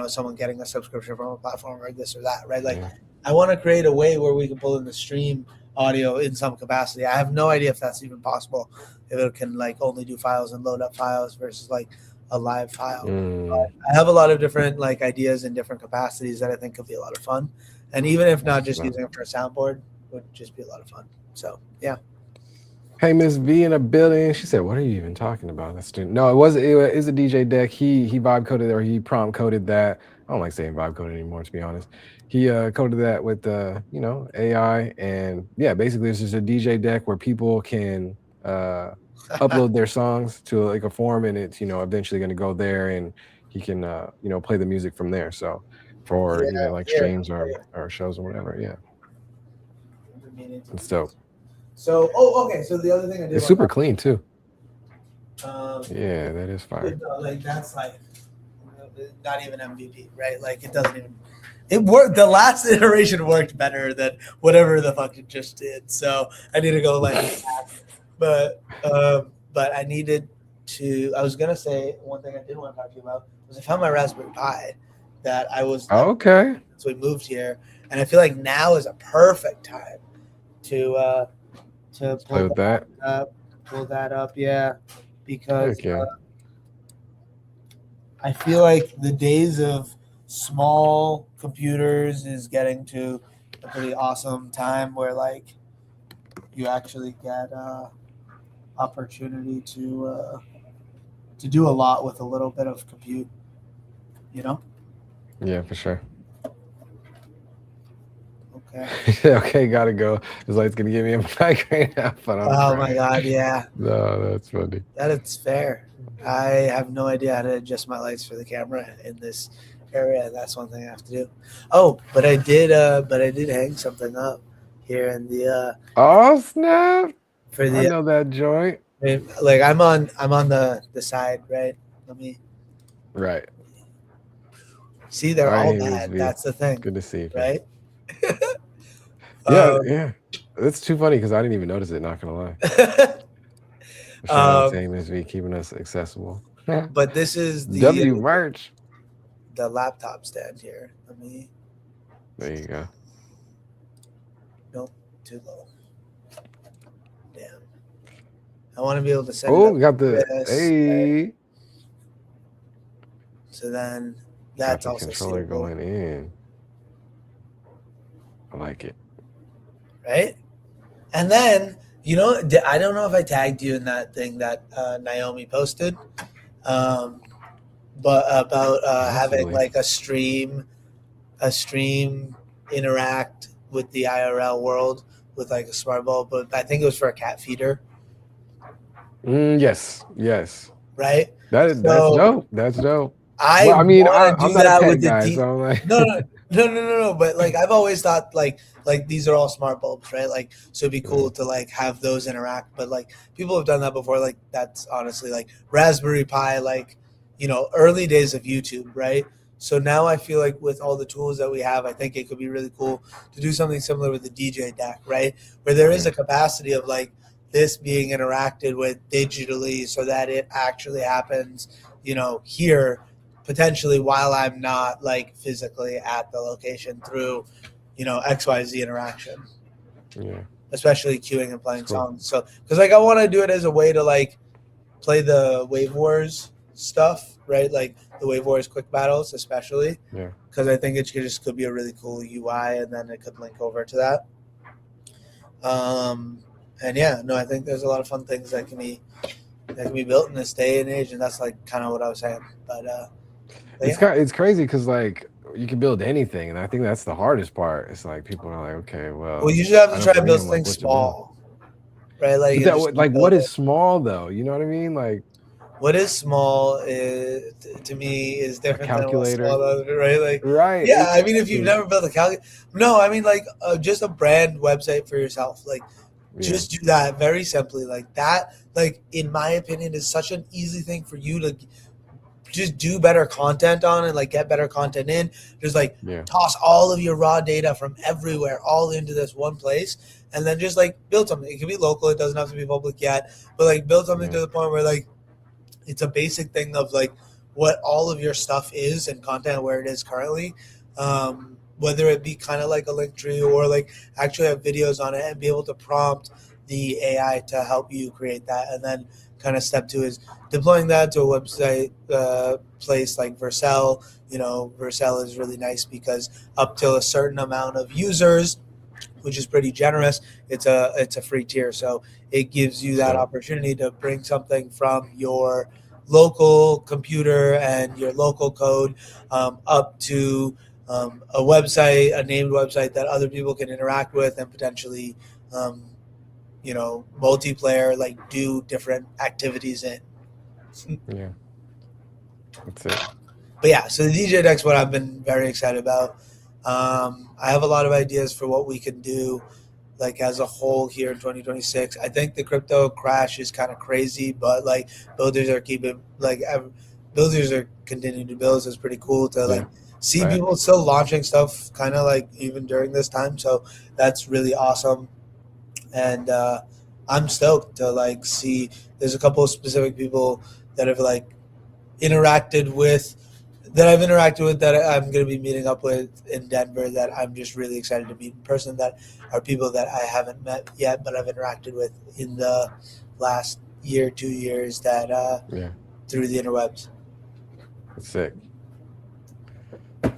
someone getting a subscription from a platform or this or that, right? Like I want to create a way where we can pull in the stream audio in some capacity. I have no idea if that's even possible, if it can like only do files and load up files versus like a live file. But I have a lot of different like ideas in different capacities that I think could be a lot of fun. And even if not just using it for a soundboard, would just be a lot of fun. So yeah. Hey, Miss V in a building. She said, "What are you even talking about?" That's no, it is a DJ deck. He vibe coded or he prompt coded that. I don't like saying vibe coded anymore, to be honest. he coded that with you know, AI, and yeah, basically it's just a DJ deck where people can upload their songs to like a form, and it's, you know, eventually going to go there, and he can you know, play the music from there. So for, Yeah, you know, like here. streams or shows or whatever. Yeah, I've been meaning to it's do dope. this. So, oh, okay. So the other thing I did It's want super to clean too. talk Yeah, that is fire. like that's like not even MVP, right? Like it doesn't even. It worked. The last iteration worked better than whatever the fuck it just did. So I need to go like, but I needed to. I was gonna say one thing I did want to talk to you about was I found my Raspberry Pi that I was Okay. so we moved here, and I feel like now is a perfect time to Play with that. pull that up, yeah, because Heck yeah. I feel like the days of small computers is getting to a pretty awesome time where like you actually get opportunity to do a lot with a little bit of compute, you know? Yeah, for sure. Okay. Okay, gotta go. It's like it's gonna give me a migraine. But I'm Oh my crying. god, yeah. No, that's funny. That is fair. I have no idea how to adjust my lights for the camera in this area. That's one thing I have to do. Oh, but I did hang something up here in the Oh snap! for I the know that joint. like I'm on the side, right? Let me Right. see they're All all right, bad. YwB. That's the thing, Good to see you. right? Yeah, yeah. It's too funny because I didn't even notice it. Not gonna lie. Shout out to YwB keeping us accessible. But this is W merch. the laptop stand here. Let me. There you go. Nope, too low. Damn. I want to be able to set. Oh, we got the this, hey. right? So then Got that's the also controller suitable, going in. I like it. right? And then you know, I don't know if I tagged you in that thing that Naomi posted, but about having Possibly. like a stream interact with the IRL world with like a smart bulb, but I think it was for a cat feeder, Yes, yes. right? That's dope. That's dope. I Well, I mean, want to I'm do not a that tech with the guy, D. so I'm like, No. But like I've always thought like these are all smart bulbs, right? Like so it'd be cool to like have those interact. But like people have done that before. Like that's honestly like Raspberry Pi, like you know, early days of YouTube, right? So now I feel like with all the tools that we have, I think it could be really cool to do something similar with the DJ deck, right? Where there is a capacity of like this being interacted with digitally so that it actually happens, you know, here potentially while I'm not like physically at the location through, you know, XYZ interaction. yeah. Especially queuing and playing Cool. songs. So, because like I want to do it as a way to like play the Wave Wars stuff, right? Like the Wave Wars quick battles, especially. Yeah. Because I think it just could be a really cool UI, and then it could link over to that. And yeah, no, I think there's a lot of fun things that can be built in this day and age, and that's like kind of what I was saying. But it's crazy because like you can build anything, and I think that's the hardest part. It's like people are like, okay, well, you should have to I try know to build for me, I'm like, things what to build? small, right? Like, But that, like what is small though? You know what I mean? Like what is small is to me is different than what's calculator. small, right? Like, right. yeah. I mean, if you've never built a calculator, no. I mean, like just a brand website for yourself, like. Just do that very simply like that. Like in my opinion, is such an easy thing for you to just do better content on and like get better content in. Just like toss all of your raw data from everywhere all into this one place, and then just like build something. It can be local. It doesn't have to be public yet, but like build something to the point where like it's a basic thing of like what all of your stuff is and content where it is currently. Whether it be kind of like a link tree or like actually have videos on it and be able to prompt the AI to help you create that. And then kind of step two is deploying that to a website place like Vercel. You know, Vercel is really nice because up till a certain amount of users, which is pretty generous, it's a free tier. So it gives you that opportunity to bring something from your local computer and your local code up to a website, a named website that other people can interact with and potentially, multiplayer, like do different activities in. Yeah. That's it. But yeah, so the DJ deck's what I've been very excited about. I have a lot of ideas for what we can do, like as a whole here in 2026. I think the crypto crash is kind of crazy, but like builders are continuing to build. So it's pretty cool to like see people still launching stuff, kind of like even during this time. So that's really awesome, and I'm stoked to like see. There's a couple of specific people that have like interacted with that I've interacted with that I'm going to be meeting up with in Denver that I'm just really excited to meet in person, that are people that I haven't met yet but I've interacted with in the last year, 2 years that through the interwebs. Sick.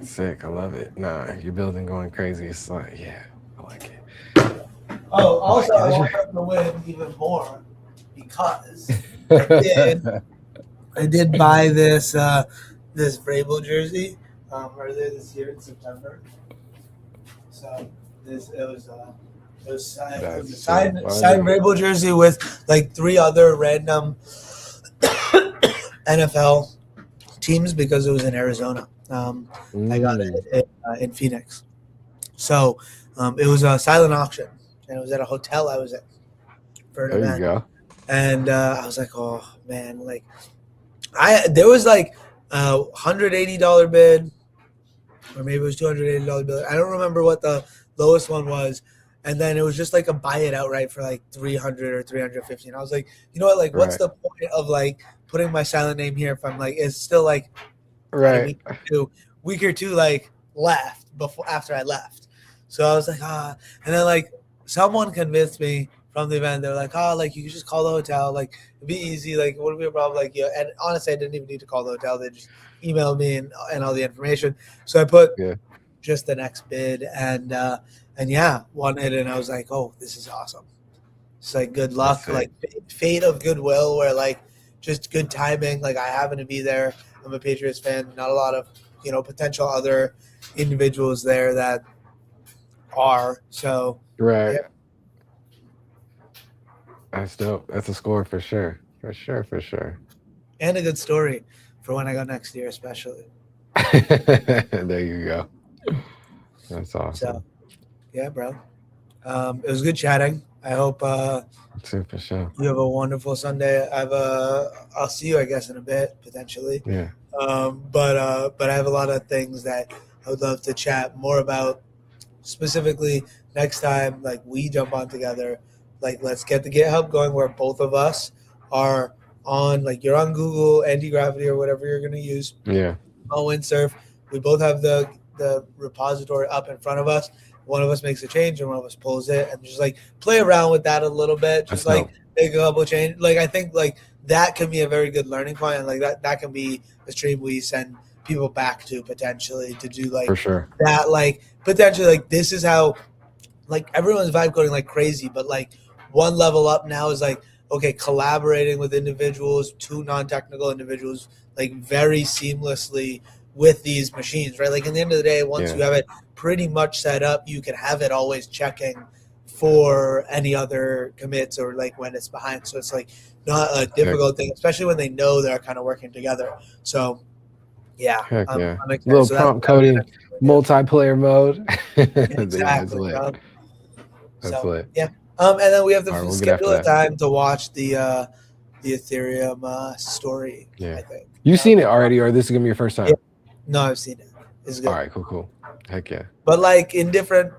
Sick. I love it. Nah, your building going crazy. It's like, yeah, I like it. Oh, also, I want them to win even more because I did buy this this YwB jersey earlier this year in September. So it was a signed YwB jersey with like 3 other random NFL teams because it was in Arizona. I got it in Phoenix. So it was a silent auction, and it was at a hotel I was in for an event. You go. And I was like, oh man, like there was like a $180 bid, or maybe it was $280 bid. I don't remember what the lowest one was. And then it was just like a buy it outright for like 300 or 350. And I was like, you know what? Like, what's the point of like putting my silent name here if I'm like, it's still like a week or two like left after I left. So I was like, and then like someone convinced me from the event. They were like, like you could just call the hotel. Like it'd be easy. Like it wouldn't be a problem. Like, yeah. And honestly, I didn't even need to call the hotel. They just emailed me and all the information. So I put just the next bid and won it. And I was like, oh, this is awesome. It's like good luck, like fate of goodwill, where like just good timing. Like I happen to be there. I'm a Patriots fan. Not a lot of, potential other individuals there that are. So yeah. That's dope. That's a score for sure. For sure. And a good story for when I go next year, especially. There you go. That's awesome. So, yeah, bro. It was good chatting. I hope for sure. You have a wonderful Sunday. I'll see you, I guess, in a bit, potentially. Yeah. But I have a lot of things that I would love to chat more about. Specifically, next time, like we jump on together. Like, let's get the GitHub going where both of us are on, like you're on Google, Anti-Gravity, or whatever you're going to use. Yeah. On Windsurf. We both have the repository up in front of us. One of us makes a change and one of us pulls it, and just like play around with that a little bit. Just make a couple of changes. Like I think like that can be a very good learning point, and like that can be a stream we send people back to potentially to do like for sure that. Like potentially like this is how like everyone's vibe coding like crazy, but like one level up now is like, okay, collaborating with individuals, 2 non-technical individuals, like very seamlessly with these machines, right? Like in the end of the day, once you have it pretty much set up, you can have it always checking for any other commits or like when it's behind. So it's like not a difficult thing, especially when they know they're kind of working together. So yeah, I'm excited. Little prompt coding, multiplayer mode. Exactly. That's lit. Yeah. And then we have to schedule a time to watch the Ethereum story. Yeah. I think. You've seen it already, or this is gonna be your first time? Yeah. No, I've seen it. It's good. All right, cool. Heck yeah. But like in different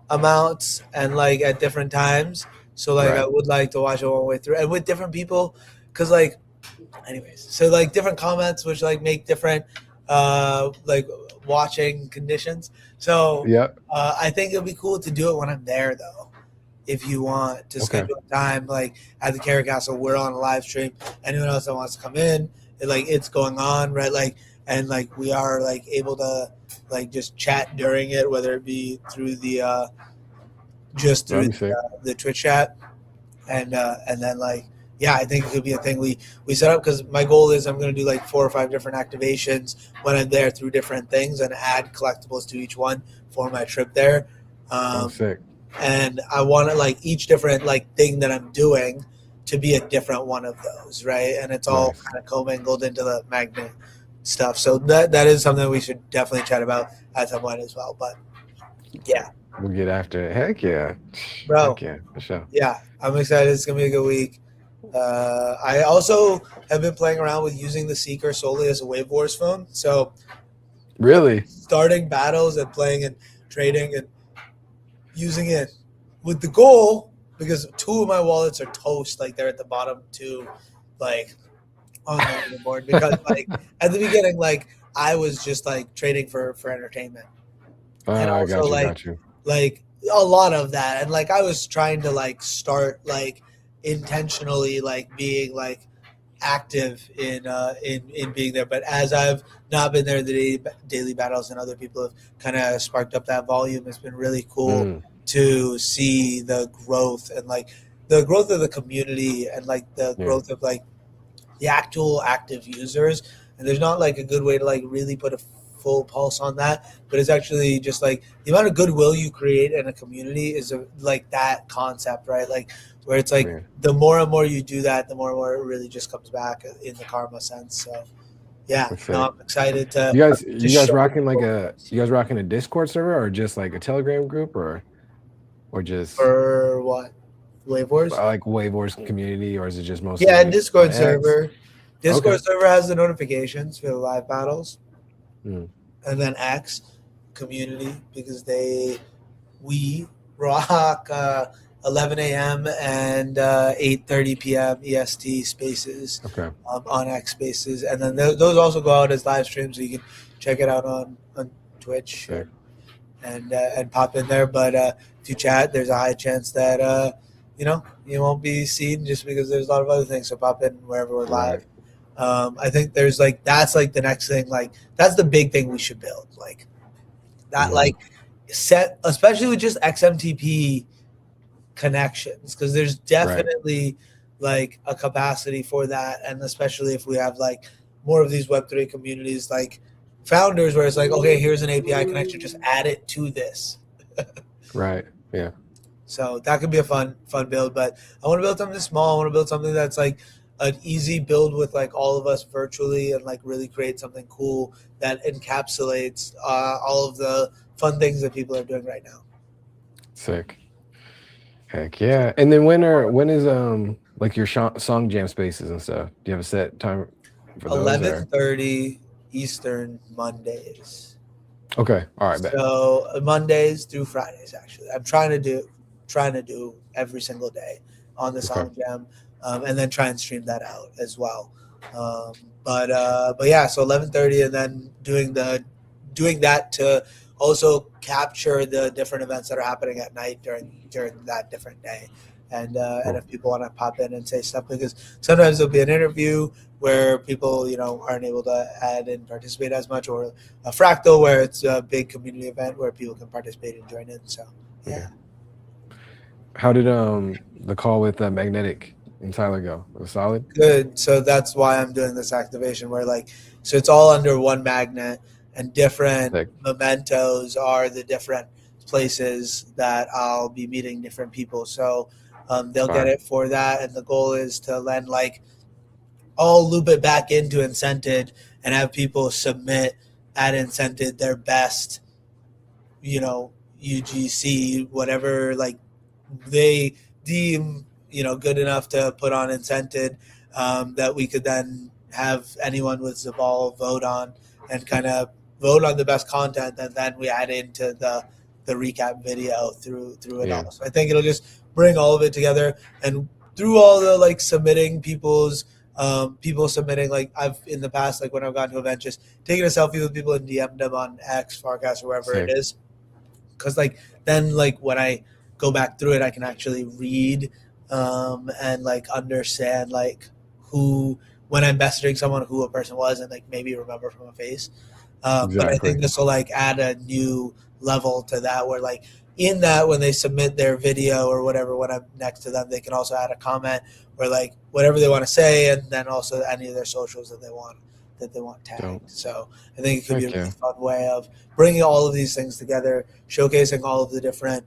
amounts and like at different times. So like I would like to watch it one way through and with different people, because like, anyways, so like different comments which like make different like watching conditions. So I think it'll be cool to do it when I'm there though. If you want to schedule time, like at the Carrot Castle, we're on a live stream. Anyone else that wants to come in, it's going on, right? Like, and like we are like able to like just chat during it, whether it be through the the Twitch chat, and then like yeah, I think it could be a thing we set up, because my goal is I'm going to do like 4 or 5 different activations when I'm there through different things and add collectibles to each one for my trip there. Oh, sick. And I want to like each different like thing that I'm doing to be a different one of those, right? And it's all Nice. kind of commingled into the magnet stuff. So that is something we should definitely chat about at some point as well. But yeah, We'll get after it. Heck yeah. bro. Heck yeah, for sure. Yeah, I'm excited. It's gonna be a good week. I also have been playing around with using the Seeker solely as a Wave Wars phone. So Really? starting battles and playing and trading and using it with the goal, because 2 of my wallets are toast, like they're at the bottom 2, like on the board, because like at the beginning, like I was just like trading for entertainment, and I also got you, like got you. like a lot of that, and like I was trying to like start like intentionally like being like active in being there, but as I've not been there, the daily battles and other people have kind of sparked up that volume. It's been really cool to see the growth, and like the growth of the community, and like the growth of like the actual active users. And there's not like a good way to like really put a full pulse on that, but it's actually just like the amount of goodwill you create in a community is like that concept, right? Like where it's like the more and more you do that, the more and more it really just comes back in the karma sense. So yeah, no, I'm excited to. You guys rocking a Discord server, or just like a Telegram group, or just for what? Wave Wars? Like Wave Wars community, or is it just mostly? Yeah, Discord server. Discord server has the notifications for the live battles, and then X community, because we rock 11 a.m. and 8:30 p.m. EST spaces on X Spaces, and then those also go out as live streams, so you can check it out on Twitch and pop in there. But if you chat, there's a high chance that you won't be seen, just because there's a lot of other things. So pop in wherever we're live. I think there's like that's like the next thing, like that's the big thing we should build, like that, like set, especially with just XMTP connections, because there's definitely like a capacity for that, and especially if we have like more of these Web3 communities, like founders, where it's like, okay, here's an API connection, just add it to this. Yeah. So that could be a fun build, but I want to build something small. I want to build something that's like an easy build with like all of us virtually, and like really create something cool that encapsulates all of the fun things that people are doing right now. Sick. Heck yeah. And then when is like your song jam spaces and stuff? Do you have a set time for those? 11:30 Eastern Mondays. Okay. All right. So Mondays through Fridays, actually. I'm trying to do every single day on the song jam, and then try and stream that out as well. But yeah, so 11:30, and then doing that to also capture the different events that are happening at night during that different day. And if people want to pop in and say stuff, because sometimes there'll be an interview where people aren't able to add and participate as much, or a fractal where it's a big community event where people can participate and join in. So yeah. How did the call with Magnetic and Tyler go? It was solid? Good. So that's why I'm doing this activation, where so it's all under one magnet, and different mementos are the different places that I'll be meeting different people. So they'll get it for that, and the goal is to then I'll loop it back into Incented and have people submit at Incented their best, UGC, whatever they deem good enough to put on Incented, that we could then have anyone with Zabal vote on, and kind of vote on the best content, and then we add into the recap video through it all. So I think it'll just bring all of it together, and through all the submitting people submitting, I've in the past, when I've gotten to events, just taking a selfie with people and DM'd them on X, Farcast, or wherever it is, because then when I go back through it, I can actually read and understand who, when I'm messaging someone, who a person was, and maybe remember from a face. But I think this will add a new level to that, where in that, when they submit their video or whatever, when I'm next to them, they can also add a comment or like whatever they want to say, and then also any of their socials that they want tagged. Dope. So I think it could be a Heck really yeah. fun way of bringing all of these things together, showcasing all of the different.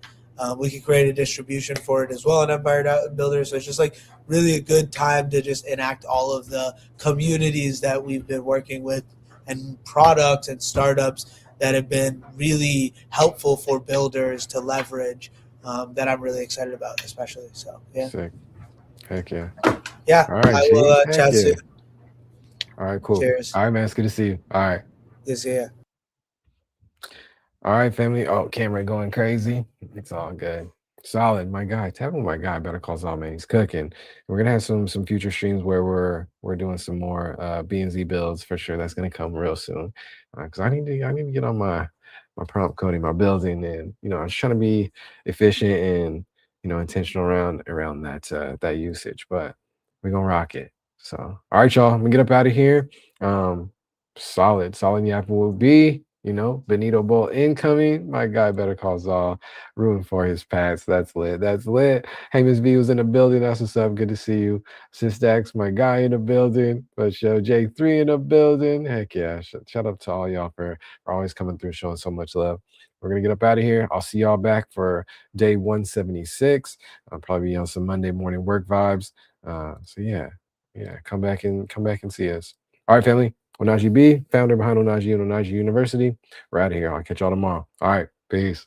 We could create a distribution for it as well in Empire Builder. So it's just like really a good time to just enact all of the communities that we've been working with and products and startups that have been really helpful for builders to leverage, that I'm really excited about, especially. So yeah, Sick. Heck yeah. yeah. All right, I G. will Heck chat yeah. soon. All right, cool. Cheers. All right, man. It's good to see you. All right. This year. All right, family. Oh, camera going crazy. It's all good. Solid, my guy. Tap on my guy. Better Call Saul, man. He's cooking. We're gonna have some future streams where we're doing some more B&Z builds for sure. That's gonna come real soon. Because I need to get on my prompt coding, my building, and I'm just trying to be efficient and intentional around that usage. But we're gonna rock it. So all right, y'all. I'm gonna get up out of here. Solid Yappin will be. BENITOBOWL incoming. My guy Better Call Saul rooting for his pats. That's lit. That's lit. Hey, Miss V was in the building. That's what's up. Good to see you. Sistax, my guy in the building. But show J3 in the building. Heck yeah. Shout out to all y'all for always coming through, showing so much love. We're gonna get up out of here. I'll see y'all back for day 176. I'll probably be on some Monday morning work vibes. So yeah, come back and see us. All right, family. YwB, founder behind Onaji and Onaji University. We're out of here. I'll catch y'all tomorrow. All right. Peace.